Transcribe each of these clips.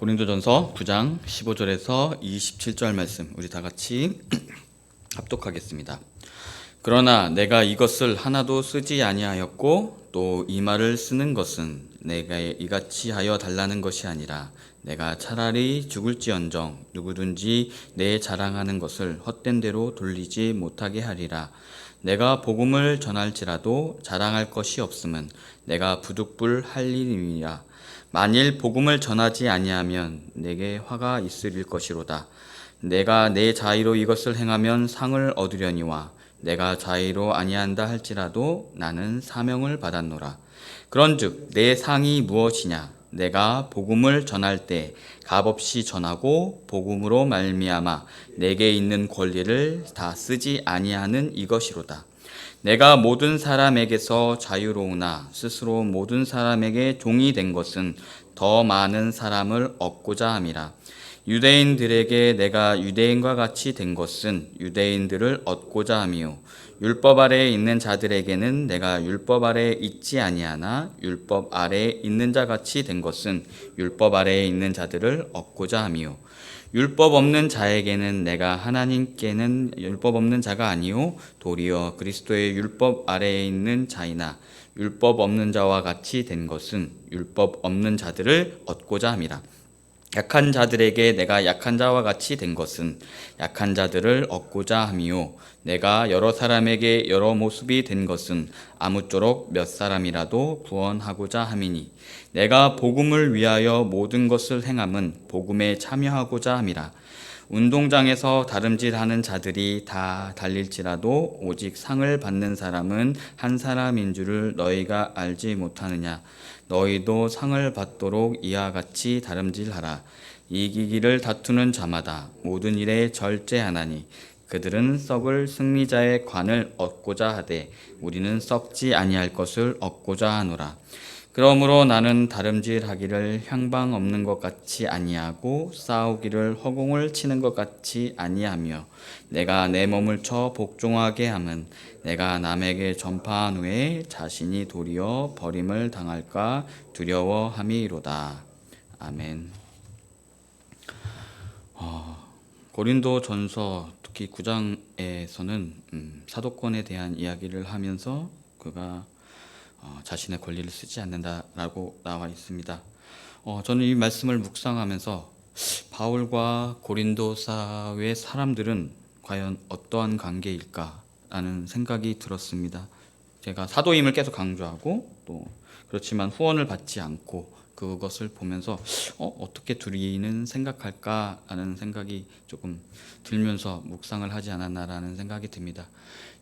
고린도전서 9장 15절에서 27절 말씀 우리 다 같이 합독하겠습니다. 그러나 내가 이것을 하나도 쓰지 아니하였고 또 이 말을 쓰는 것은 내가 이같이 하여 달라는 것이 아니라 내가 차라리 죽을지언정 누구든지 내 자랑하는 것을 헛된 대로 돌리지 못하게 하리라. 내가 복음을 전할지라도 자랑할 것이 없음은 내가 부득불 할 일이니라. 만일 복음을 전하지 아니하면 내게 화가 있으릴 것이로다. 내가 내 자의로 이것을 행하면 상을 얻으려니와 내가 자의로 아니한다 할지라도 나는 사명을 받았노라. 그런즉 내 상이 무엇이냐? 내가 복음을 전할 때 값없이 전하고 복음으로 말미암아 내게 있는 권리를 다 쓰지 아니하는 이것이로다. 내가 모든 사람에게서 자유로우나 스스로 모든 사람에게 종이 된 것은 더 많은 사람을 얻고자 함이라. 유대인들에게 내가 유대인과 같이 된 것은 유대인들을 얻고자 함이요 율법 아래에 있는 자들에게는 내가 율법 아래에 있지 아니하나 율법 아래에 있는 자 같이 된 것은 율법 아래에 있는 자들을 얻고자 함이요 율법 없는 자에게는 내가 하나님께는 율법 없는 자가 아니요 도리어 그리스도의 율법 아래에 있는 자이나 율법 없는 자와 같이 된 것은 율법 없는 자들을 얻고자 함이라. 약한 자들에게 내가 약한 자와 같이 된 것은 약한 자들을 얻고자 함이요 내가 여러 사람에게 여러 모습이 된 것은 아무쪼록 몇 사람이라도 구원하고자 함이니 내가 복음을 위하여 모든 것을 행함은 복음에 참여하고자 함이라. 운동장에서 다름질하는 자들이 다 달릴지라도 오직 상을 받는 사람은 한 사람인 줄을 너희가 알지 못하느냐. 너희도 상을 받도록 이와 같이 다름질하라. 이기기를 다투는 자마다 모든 일에 절제하나니 그들은 썩을 승리자의 관을 얻고자 하되 우리는 썩지 아니할 것을 얻고자 하노라. 그러므로 나는 다름질하기를 향방 없는 것 같이 아니하고 싸우기를 허공을 치는 것 같이 아니하며 내가 내 몸을 쳐 복종하게 함은 내가 남에게 전파한 후에 자신이 도리어 버림을 당할까 두려워함이로다. 아멘. 고린도전서 특히 9장에서는 사도권에 대한 이야기를 하면서 그가 자신의 권리를 쓰지 않는다라고 나와 있습니다. 저는 이 말씀을 묵상하면서 바울과 고린도 사회의 사람들은 과연 어떠한 관계일까라는 생각이 들었습니다. 제가 사도임을 계속 강조하고 또 그렇지만 후원을 받지 않고 그것을 보면서 어떻게 둘이는 생각할까라는 생각이 조금 들면서 묵상을 하지 않았나라는 생각이 듭니다.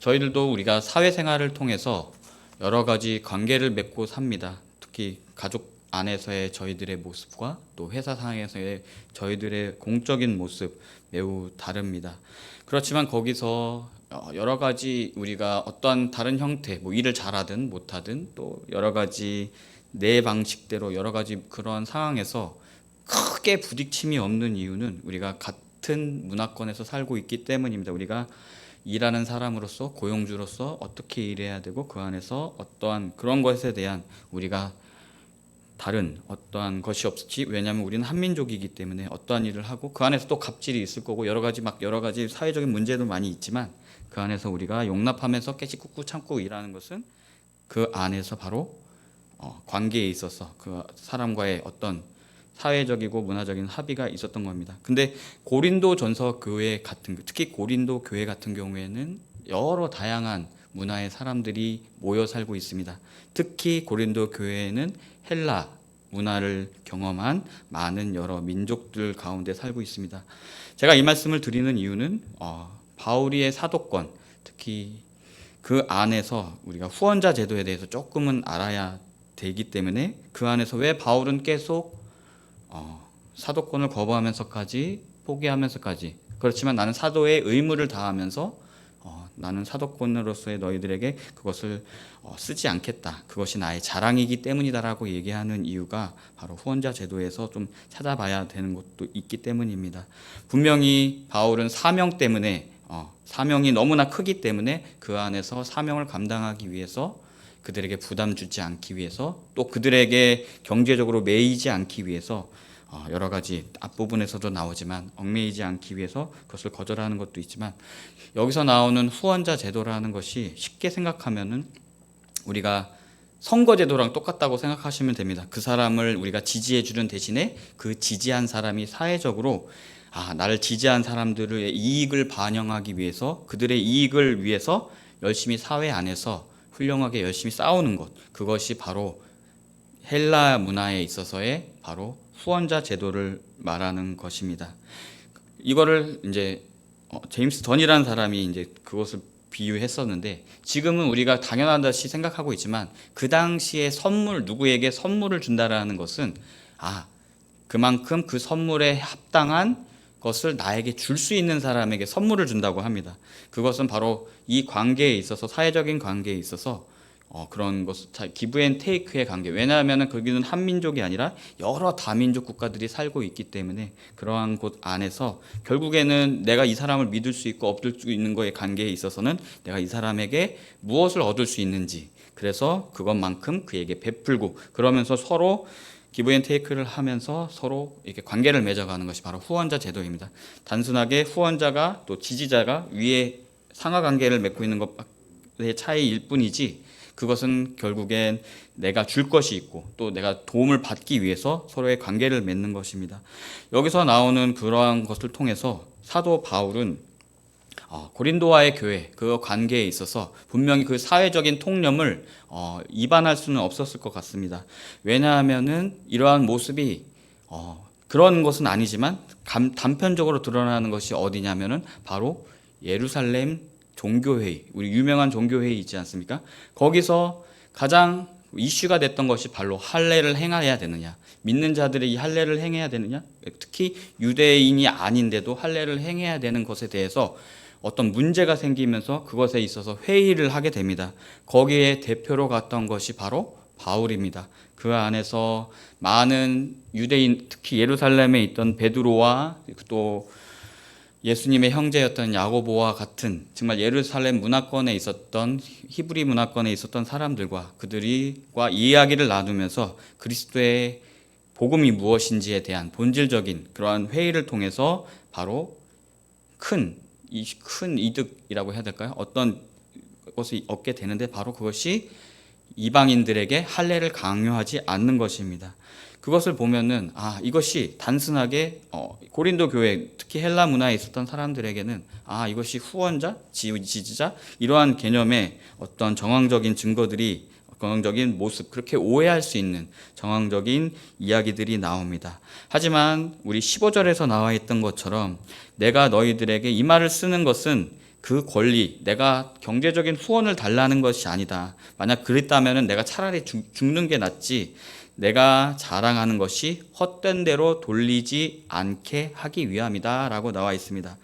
저희들도 우리가 사회생활을 통해서 여러 가지 관계를 맺고 삽니다. 특히 가족 안에서의 저희들의 모습과 또 회사 상에서의 저희들의 공적인 모습 매우 다릅니다. 그렇지만 거기서 여러 가지 우리가 어떠한 다른 형태, 일을 잘하든 못하든 또 여러 가지 내 방식대로 여러 가지 그러한 상황에서 크게 부딪힘이 없는 이유는 우리가 같은 문화권에서 살고 있기 때문입니다. 우리가 일하는 사람으로서 고용주로서 어떻게 일해야 되고 그 안에서 어떠한 그런 것에 대한 우리가 다른 어떠한 것이 없지. 왜냐하면 우리는 한민족이기 때문에 어떠한 일을 하고 그 안에서 또 갑질이 있을 거고 여러 가지 사회적인 문제도 많이 있지만 그 안에서 우리가 용납하면서 깨치꾹꾹 참고 일하는 것은 그 안에서 바로 관계에 있어서 그 사람과의 어떤 사회적이고 문화적인 합의가 있었던 겁니다. 근데 고린도전서 교회 같은 특히 고린도 교회 같은 경우에는 여러 다양한 문화의 사람들이 모여 살고 있습니다. 특히 고린도 교회에는 헬라 문화를 경험한 많은 여러 민족들 가운데 살고 있습니다. 제가 이 말씀을 드리는 이유는 바울의 사도권 특히 그 안에서 우리가 후원자 제도에 대해서 조금은 알아야 되기 때문에 그 안에서 왜 바울은 계속 사도권을 거부하면서까지 포기하면서까지 그렇지만 나는 사도의 의무를 다하면서 나는 사도권으로서의 너희들에게 그것을 쓰지 않겠다. 그것이 나의 자랑이기 때문이다라고 얘기하는 이유가 바로 후원자 제도에서 좀 찾아봐야 되는 것도 있기 때문입니다. 분명히 바울은 사명 때문에 사명이 너무나 크기 때문에 그 안에서 사명을 감당하기 위해서 그들에게 부담 주지 않기 위해서 또 그들에게 경제적으로 매이지 않기 위해서 여러 가지 앞부분에서도 나오지만 얽매이지 않기 위해서 그것을 거절하는 것도 있지만, 여기서 나오는 후원자 제도라는 것이 쉽게 생각하면은 우리가 선거제도랑 똑같다고 생각하시면 됩니다. 그 사람을 우리가 지지해 주는 대신에 그 지지한 사람이 사회적으로 나를 지지한 사람들의 이익을 반영하기 위해서, 그들의 이익을 위해서 열심히 사회 안에서 훌륭하게 열심히 싸우는 것, 그것이 바로 헬라 문화에 있어서의 바로 후원자 제도를 말하는 것입니다. 이거를 이제 제임스 던이라는 사람이 이제 그것을 비유했었는데, 지금은 우리가 당연하다시 생각하고 있지만 그 당시에 누구에게 선물을 준다라는 것은 그만큼 그 선물에 합당한 것을 나에게 줄 수 있는 사람에게 선물을 준다고 합니다. 그것은 바로 이 관계에 있어서, 사회적인 관계에 있어서 그런 것, 기브 앤 테이크의 관계. 왜냐하면 거기는 한민족이 아니라 여러 다민족 국가들이 살고 있기 때문에 그러한 곳 안에서 결국에는 내가 이 사람을 믿을 수 있고 얻을 수 있는 거의 관계에 있어서는 내가 이 사람에게 무엇을 얻을 수 있는지, 그래서 그것만큼 그에게 베풀고, 그러면서 서로 기브 앤 테이크를 하면서 서로 이렇게 관계를 맺어가는 것이 바로 후원자 제도입니다. 단순하게 후원자가 또 지지자가 위에 상하 관계를 맺고 있는 것의 차이일 뿐이지, 그것은 결국엔 내가 줄 것이 있고 또 내가 도움을 받기 위해서 서로의 관계를 맺는 것입니다. 여기서 나오는 그러한 것을 통해서 사도 바울은 고린도와의 교회, 그 관계에 있어서 분명히 그 사회적인 통념을 위반할 수는 없었을 것 같습니다. 왜냐하면은 이러한 모습이 그런 것은 아니지만 단편적으로 드러나는 것이 어디냐면은 바로 예루살렘 종교회의, 우리 유명한 종교회의 있지 않습니까? 거기서 가장 이슈가 됐던 것이 바로 할례를 행해야 되느냐, 믿는 자들이 이 할례를 행해야 되느냐, 특히 유대인이 아닌데도 할례를 행해야 되는 것에 대해서 어떤 문제가 생기면서 그것에 있어서 회의를 하게 됩니다. 거기에 대표로 갔던 것이 바로 바울입니다. 그 안에서 많은 유대인, 특히 예루살렘에 있던 베드로와 또 예수님의 형제였던 야고보와 같은 정말 예루살렘 문화권에 있었던, 히브리 문화권에 있었던 사람들과 그들과 이야기를 나누면서 그리스도의 복음이 무엇인지에 대한 본질적인 그러한 회의를 통해서 바로 큰 이득이라고 해야 될까요? 어떤 것을 얻게 되는데 바로 그것이 이방인들에게 할례를 강요하지 않는 것입니다. 그것을 보면은 이것이 단순하게 고린도 교회, 특히 헬라 문화에 있었던 사람들에게는 이것이 후원자, 지지자, 이러한 개념의 어떤 정황적인 증거들이, 정황적인 모습, 그렇게 오해할 수 있는 정황적인 이야기들이 나옵니다. 하지만 우리 15절에서 나와 있던 것처럼 내가 너희들에게 이 말을 쓰는 것은 그 권리, 내가 경제적인 후원을 달라는 것이 아니다. 만약 그랬다면 내가 차라리 죽는 게 낫지, 내가 자랑하는 것이 헛된 대로 돌리지 않게 하기 위함이다 라고 나와 있습니다.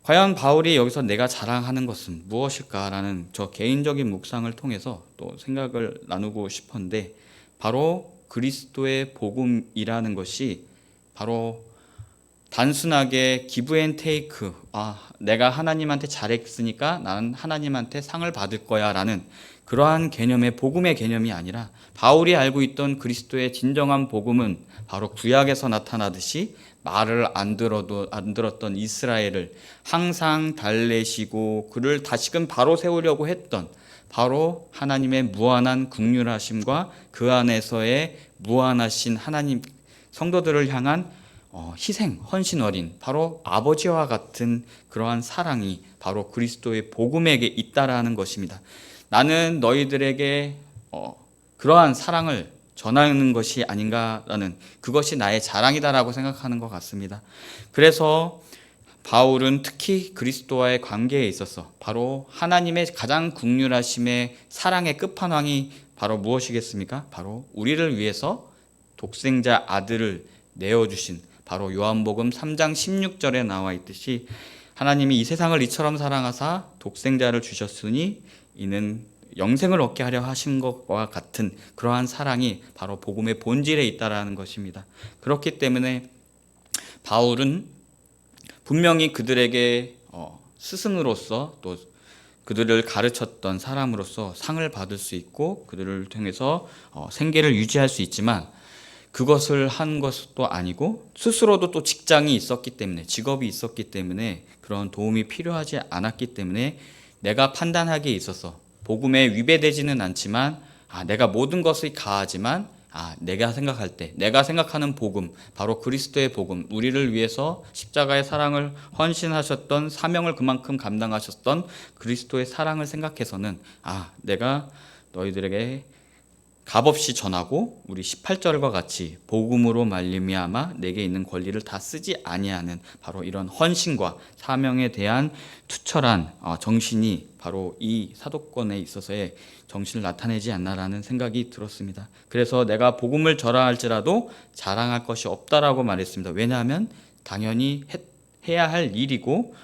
과연 바울이 여기서 내가 자랑하는 것은 무엇일까라는 저 개인적인 묵상을 통해서 또 생각을 나누고 싶은데, 바로 그리스도의 복음이라는 것이 바로 단순하게 기브 앤 테이크, 내가 하나님한테 잘했으니까 나는 하나님한테 상을 받을 거야 라는 그러한 개념의 복음의 개념이 아니라, 바울이 알고 있던 그리스도의 진정한 복음은 바로 구약에서 나타나듯이 말을 안 들었던 이스라엘을 항상 달래시고 그를 다시금 바로 세우려고 했던 바로 하나님의 무한한 긍휼하심과 그 안에서의 무한하신 하나님 성도들을 향한 희생, 헌신 어린 바로 아버지와 같은 그러한 사랑이 바로 그리스도의 복음에게 있다라는 것입니다. 나는 너희들에게 그러한 사랑을 전하는 것이 아닌가라는, 그것이 나의 자랑이다라고 생각하는 것 같습니다. 그래서 바울은 특히 그리스도와의 관계에 있어서 바로 하나님의 가장 긍휼하심의 사랑의 끝판왕이 바로 무엇이겠습니까? 바로 우리를 위해서 독생자 아들을 내어주신, 바로 요한복음 3장 16절에 나와 있듯이 하나님이 이 세상을 이처럼 사랑하사 독생자를 주셨으니 이는 영생을 얻게 하려 하신 것과 같은 그러한 사랑이 바로 복음의 본질에 있다라는 것입니다. 그렇기 때문에 바울은 분명히 그들에게 스승으로서 또 그들을 가르쳤던 사람으로서 상을 받을 수 있고 그들을 통해서 생계를 유지할 수 있지만, 그것을 한 것도 아니고 스스로도 또 직장이 있었기 때문에, 직업이 있었기 때문에 그런 도움이 필요하지 않았기 때문에 내가 판단하기에 있어서 복음에 위배되지는 않지만 내가 모든 것이 가하지만 내가 생각할 때, 내가 생각하는 복음, 바로 그리스도의 복음, 우리를 위해서 십자가의 사랑을 헌신하셨던, 사명을 그만큼 감당하셨던 그리스도의 사랑을 생각해서는 내가 너희들에게 값없이 전하고 우리 18절과 같이 복음으로 말미암아 내게 있는 권리를 다 쓰지 아니하는 바로 이런 헌신과 사명에 대한 투철한 정신이 바로 이 사도권에 있어서의 정신을 나타내지 않나라는 생각이 들었습니다. 그래서 내가 복음을 전하 할지라도 자랑할 것이 없다라고 말했습니다. 왜냐하면 당연히 해야 할 일이고,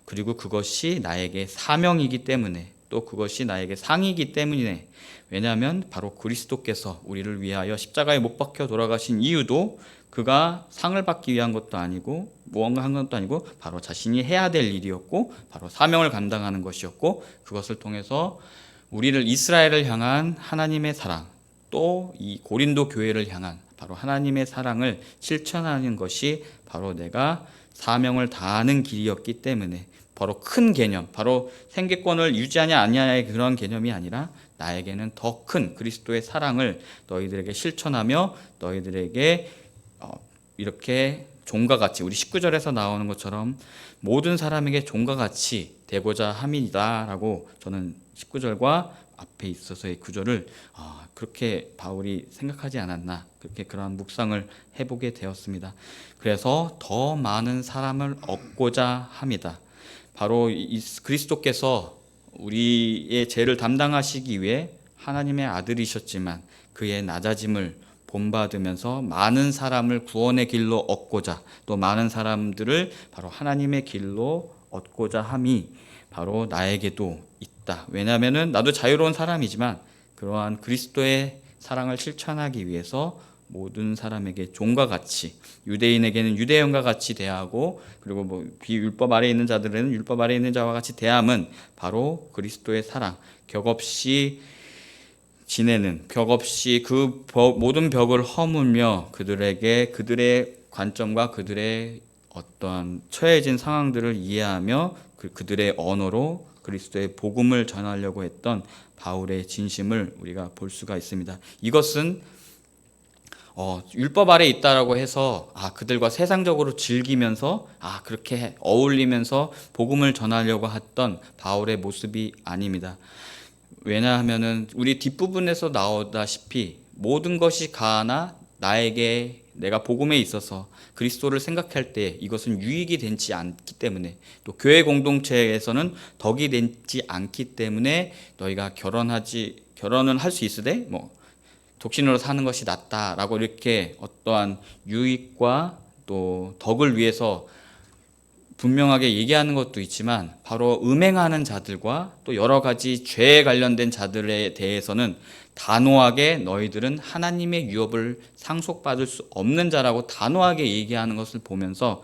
그리고 그것이 나에게 사명이기 때문에, 또 그것이 나에게 상이기 때문에, 왜냐하면 바로 그리스도께서 우리를 위하여 십자가에 못 박혀 돌아가신 이유도 그가 상을 받기 위한 것도 아니고 무언가 한 것도 아니고 바로 자신이 해야 될 일이었고 바로 사명을 감당하는 것이었고, 그것을 통해서 우리를 이스라엘을 향한 하나님의 사랑, 또 이 고린도 교회를 향한 바로 하나님의 사랑을 실천하는 것이 바로 내가 사명을 다하는 길이었기 때문에, 바로 큰 개념, 바로 생계권을 유지하냐 아니냐의 그런 개념이 아니라 나에게는 더 큰 그리스도의 사랑을 너희들에게 실천하며 너희들에게 이렇게 종과 같이, 우리 19절에서 나오는 것처럼 모든 사람에게 종과 같이 되고자 함이다라고 저는 19절과 앞에 있어서의 구절을 그렇게 바울이 생각하지 않았나, 그렇게 그러한 묵상을 해보게 되었습니다. 그래서 더 많은 사람을 얻고자 합니다. 바로 그리스도께서 우리의 죄를 담당하시기 위해 하나님의 아들이셨지만 그의 낮아짐을 본받으면서 많은 사람을 구원의 길로 얻고자, 또 많은 사람들을 바로 하나님의 길로 얻고자 함이 바로 나에게도 있다. 왜냐하면 나도 자유로운 사람이지만 그러한 그리스도의 사랑을 실천하기 위해서 모든 사람에게 종과 같이, 유대인에게는 유대인과 같이 대하고, 그리고 비율법 아래에 있는 자들에는 율법 아래에 있는 자와 같이 대함은 바로 그리스도의 사랑, 격없이 지내는, 격없이 그 모든 벽을 허물며 그들에게 그들의 관점과 그들의 어떠한 처해진 상황들을 이해하며 그들의 언어로 그리스도의 복음을 전하려고 했던 바울의 진심을 우리가 볼 수가 있습니다. 이것은 율법 아래 있다라고 해서 그들과 세상적으로 즐기면서 그렇게 어울리면서 복음을 전하려고 했던 바울의 모습이 아닙니다. 왜냐하면은 우리 뒷부분에서 나오다시피 모든 것이 가하나 나에게, 내가 복음에 있어서 그리스도를 생각할 때 이것은 유익이 되지 않기 때문에, 또 교회 공동체에서는 덕이 되지 않기 때문에 너희가 결혼은 할 수 있으되 독신으로 사는 것이 낫다라고 이렇게 어떠한 유익과 또 덕을 위해서 분명하게 얘기하는 것도 있지만, 바로 음행하는 자들과 또 여러 가지 죄에 관련된 자들에 대해서는 단호하게 너희들은 하나님의 유업을 상속받을 수 없는 자라고 단호하게 얘기하는 것을 보면서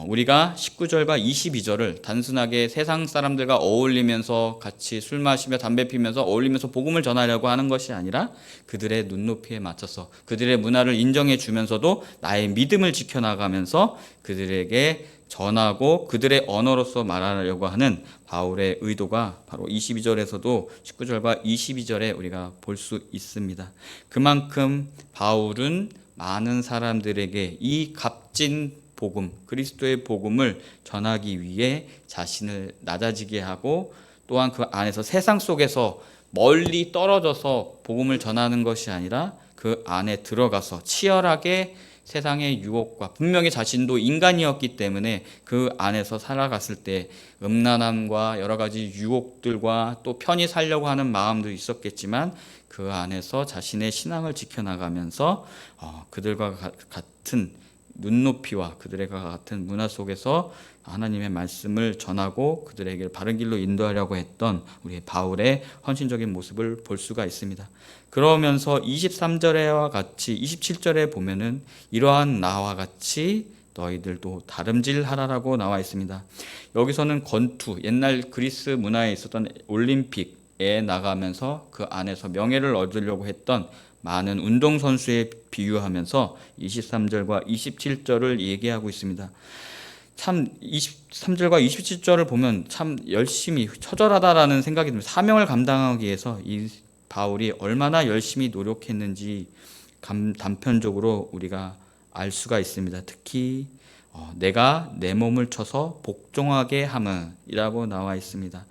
우리가 19절과 22절을 단순하게 세상 사람들과 어울리면서 같이 술 마시며 담배 피면서 어울리면서 복음을 전하려고 하는 것이 아니라 그들의 눈높이에 맞춰서 그들의 문화를 인정해 주면서도 나의 믿음을 지켜나가면서 그들에게 전하고 그들의 언어로서 말하려고 하는 바울의 의도가 바로 22절에서도 19절과 22절에 우리가 볼 수 있습니다. 그만큼 바울은 많은 사람들에게 이 값진 복음, 그리스도의 복음을 전하기 위해 자신을 낮아지게 하고, 또한 그 안에서 세상 속에서 멀리 떨어져서 복음을 전하는 것이 아니라 그 안에 들어가서 치열하게 세상의 유혹과, 분명히 자신도 인간이었기 때문에 그 안에서 살아갔을 때 음란함과 여러 가지 유혹들과 또 편히 살려고 하는 마음도 있었겠지만 그 안에서 자신의 신앙을 지켜나가면서 그들과 같은 눈높이와 그들과 같은 문화 속에서 하나님의 말씀을 전하고 그들에게 바른 길로 인도하려고 했던 우리 바울의 헌신적인 모습을 볼 수가 있습니다. 그러면서 23절에와 같이 27절에 보면은 이러한 나와 같이 너희들도 다름질하라라고 나와 있습니다. 여기서는 권투, 옛날 그리스 문화에 있었던 올림픽에 나가면서 그 안에서 명예를 얻으려고 했던 많은 운동선수에 비유하면서 23절과 27절을 얘기하고 있습니다. 참 23절과 27절을 보면 참 열심히 처절하다라는 생각이 듭니다. 사명을 감당하기 위해서 이 바울이 얼마나 열심히 노력했는지 단편적으로 우리가 알 수가 있습니다. 특히 내가 내 몸을 쳐서 복종하게 함은이라고 나와 있습니다.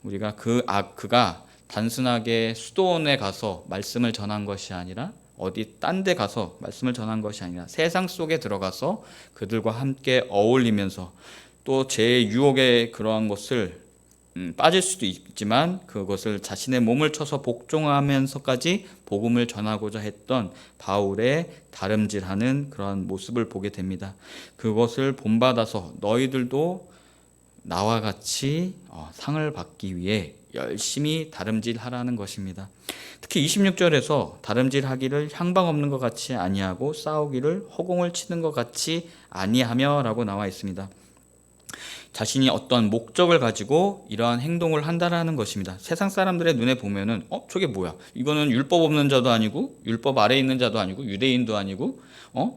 우리가 그가 단순하게 수도원에 가서 말씀을 전한 것이 아니라 어디 딴 데 가서 말씀을 전한 것이 아니라 세상 속에 들어가서 그들과 함께 어울리면서 또 제 유혹의 그러한 것을 빠질 수도 있지만 그것을 자신의 몸을 쳐서 복종하면서까지 복음을 전하고자 했던 바울의 다름질하는 그러한 모습을 보게 됩니다. 그것을 본받아서 너희들도 나와 같이 상을 받기 위해 열심히 다름질하라는 것입니다. 특히 26절에서 다름질하기를 향방 없는 것 같이 아니하고 싸우기를 허공을 치는 것 같이 아니하며 라고 나와 있습니다. 자신이 어떤 목적을 가지고 이러한 행동을 한다라는 것입니다. 세상 사람들의 눈에 보면은 저게 뭐야? 이거는 율법 없는 자도 아니고 율법 아래에 있는 자도 아니고 유대인도 아니고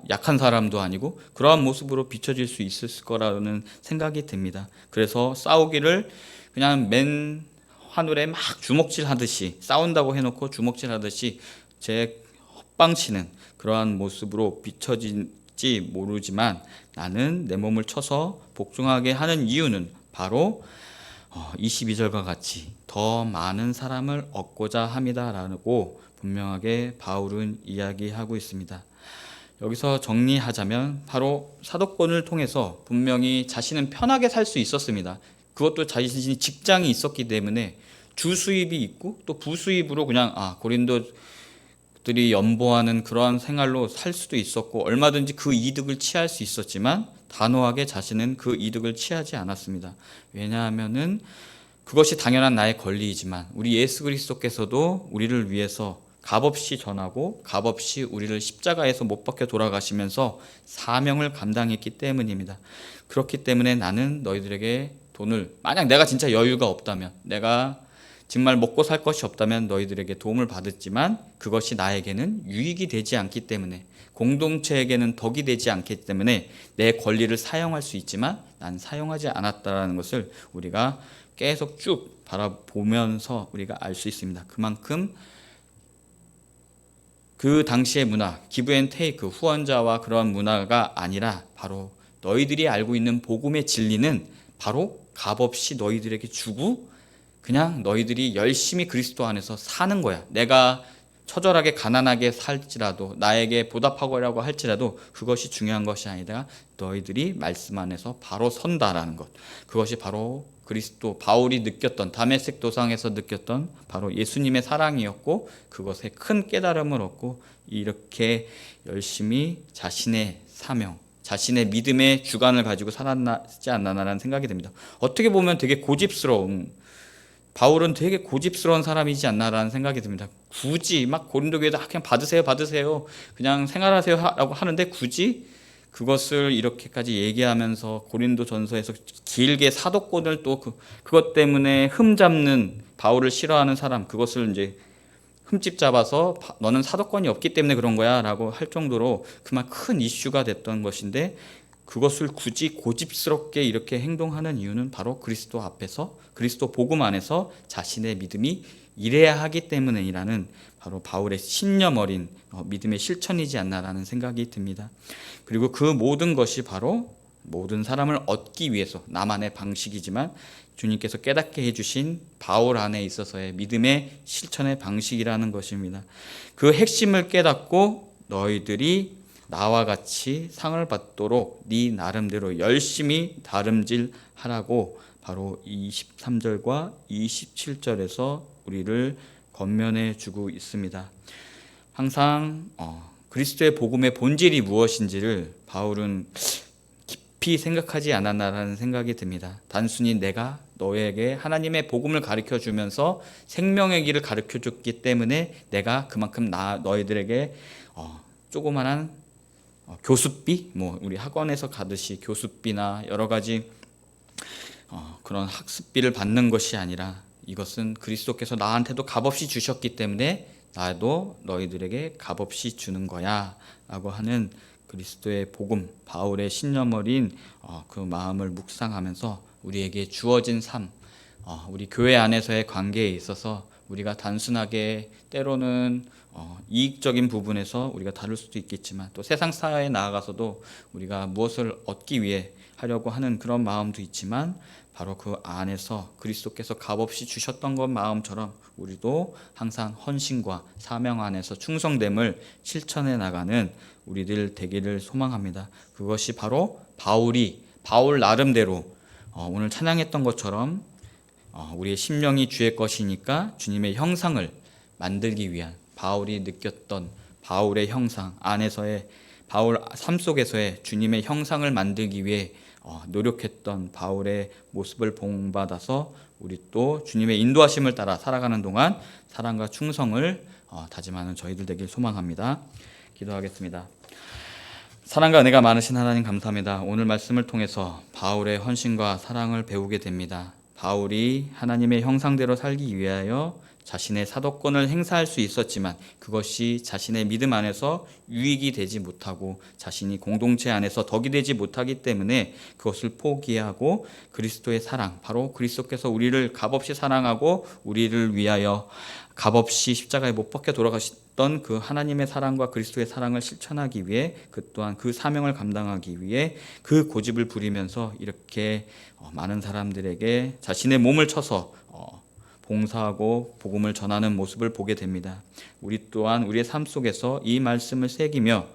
약한 사람도 아니고 그러한 모습으로 비춰질 수 있을 거라는 생각이 듭니다. 그래서 싸우기를 그냥 맨 하늘에 막 주먹질 하듯이 싸운다고 해놓고 주먹질 하듯이 제 헛방치는 그러한 모습으로 비춰질지 모르지만 나는 내 몸을 쳐서 복종하게 하는 이유는 바로 22절과 같이 더 많은 사람을 얻고자 함이다라고 분명하게 바울은 이야기하고 있습니다. 여기서 정리하자면 바로 사도권을 통해서 분명히 자신은 편하게 살 수 있었습니다. 그것도 자신이 직장이 있었기 때문에 주 수입이 있고 또 부수입으로 그냥 고린도들이 연보하는 그러한 생활로 살 수도 있었고 얼마든지 그 이득을 취할 수 있었지만 단호하게 자신은 그 이득을 취하지 않았습니다. 왜냐하면은 그것이 당연한 나의 권리이지만 우리 예수 그리스도께서도 우리를 위해서 값없이 전하고 값없이 우리를 십자가에서 못 박혀 돌아가시면서 사명을 감당했기 때문입니다. 그렇기 때문에 나는 너희들에게 돈을 만약 내가 진짜 여유가 없다면 내가 정말 먹고 살 것이 없다면 너희들에게 도움을 받았지만 그것이 나에게는 유익이 되지 않기 때문에 공동체에게는 덕이 되지 않기 때문에 내 권리를 사용할 수 있지만 난 사용하지 않았다는 것을 우리가 계속 쭉 바라보면서 우리가 알 수 있습니다. 그만큼 그 당시의 문화, 기브 앤 테이크, 후원자와 그런 문화가 아니라 바로 너희들이 알고 있는 복음의 진리는 바로 값없이 너희들에게 주고 그냥 너희들이 열심히 그리스도 안에서 사는 거야. 내가 처절하게 가난하게 살지라도 나에게 보답하고라고 할지라도 그것이 중요한 것이 아니라 너희들이 말씀 안에서 바로 선다라는 것. 그것이 바로 그리스도 바울이 느꼈던 다메섹 도상에서 느꼈던 바로 예수님의 사랑이었고 그것에 큰 깨달음을 얻고 이렇게 열심히 자신의 사명 자신의 믿음의 주관을 가지고 살았지 않나라는 생각이 듭니다. 어떻게 보면 되게 고집스러운 바울은 되게 고집스러운 사람이지 않나라는 생각이 듭니다. 굳이 막 고린도 교회에다 그냥 받으세요 그냥 생활하세요 라고 하는데 굳이 그것을 이렇게까지 얘기하면서 고린도 전서에서 길게 사도권을 또 그것 때문에 흠잡는 바울을 싫어하는 사람 그것을 이제 흠집 잡아서 너는 사도권이 없기 때문에 그런 거야 라고 할 정도로 그만 큰 이슈가 됐던 것인데 그것을 굳이 고집스럽게 이렇게 행동하는 이유는 바로 그리스도 앞에서 그리스도 복음 안에서 자신의 믿음이 이래야 하기 때문이라는 바로 바울의 신념 어린 믿음의 실천이지 않나라는 생각이 듭니다. 그리고 그 모든 것이 바로 모든 사람을 얻기 위해서 나만의 방식이지만 주님께서 깨닫게 해주신 바울 안에 있어서의 믿음의 실천의 방식이라는 것입니다. 그 핵심을 깨닫고 너희들이 나와 같이 상을 받도록 네 나름대로 열심히 다름질하라고 바로 23절과 27절에서 우리를 권면해 주고 있습니다. 항상 그리스도의 복음의 본질이 무엇인지를 바울은 깊이 생각하지 않았나라는 생각이 듭니다. 단순히 내가 너에게 하나님의 복음을 가르쳐 주면서 생명의 길을 가르쳐 줬기 때문에 내가 그만큼 너희들에게 조그만한 교습비, 우리 학원에서 가듯이 교습비나 여러 가지 그런 학습비를 받는 것이 아니라 이것은 그리스도께서 나한테도 값없이 주셨기 때문에 나도 너희들에게 값없이 주는 거야 라고 하는 그리스도의 복음, 바울의 신념 어린 그 마음을 묵상하면서 우리에게 주어진 삶, 우리 교회 안에서의 관계에 있어서 우리가 단순하게 때로는 이익적인 부분에서 우리가 다룰 수도 있겠지만 또 세상 사회에 나아가서도 우리가 무엇을 얻기 위해 하려고 하는 그런 마음도 있지만 바로 그 안에서 그리스도께서 값없이 주셨던 것 마음처럼 우리도 항상 헌신과 사명 안에서 충성됨을 실천해 나가는 우리들 되기를 소망합니다. 그것이 바로 바울 나름대로 오늘 찬양했던 것처럼 우리의 심령이 주의 것이니까 주님의 형상을 만들기 위한 바울이 느꼈던 바울의 형상 안에서의 바울 삶 속에서의 주님의 형상을 만들기 위해 노력했던 바울의 모습을 본받아서 우리 또 주님의 인도하심을 따라 살아가는 동안 사랑과 충성을 다짐하는 저희들 되길 소망합니다. 기도하겠습니다. 사랑과 은혜가 많으신 하나님 감사합니다. 오늘 말씀을 통해서 바울의 헌신과 사랑을 배우게 됩니다. 바울이 하나님의 형상대로 살기 위하여 자신의 사도권을 행사할 수 있었지만 그것이 자신의 믿음 안에서 유익이 되지 못하고 자신이 공동체 안에서 덕이 되지 못하기 때문에 그것을 포기하고 그리스도의 사랑, 바로 그리스도께서 우리를 값없이 사랑하고 우리를 위하여 값없이 십자가에 못 박혀 돌아가셨던 그 하나님의 사랑과 그리스도의 사랑을 실천하기 위해 그 또한 그 사명을 감당하기 위해 그 고집을 부리면서 이렇게 많은 사람들에게 자신의 몸을 쳐서 봉사하고 복음을 전하는 모습을 보게 됩니다. 우리 또한 우리의 삶 속에서 이 말씀을 새기며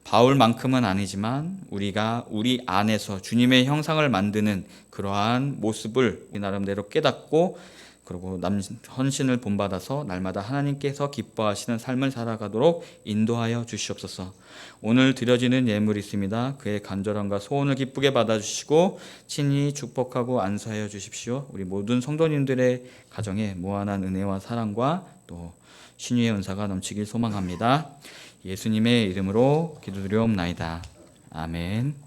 바울만큼은 아니지만 우리가 우리 안에서 주님의 형상을 만드는 그러한 모습을 우리 나름대로 깨닫고 그리고 헌신을 본받아서 날마다 하나님께서 기뻐하시는 삶을 살아가도록 인도하여 주시옵소서. 오늘 드려지는 예물이 있습니다. 그의 간절함과 소원을 기쁘게 받아주시고 친히 축복하고 안수하여 주십시오. 우리 모든 성도님들의 가정에 무한한 은혜와 사랑과 또 신유의 은사가 넘치길 소망합니다. 예수님의 이름으로 기도드리옵나이다. 아멘.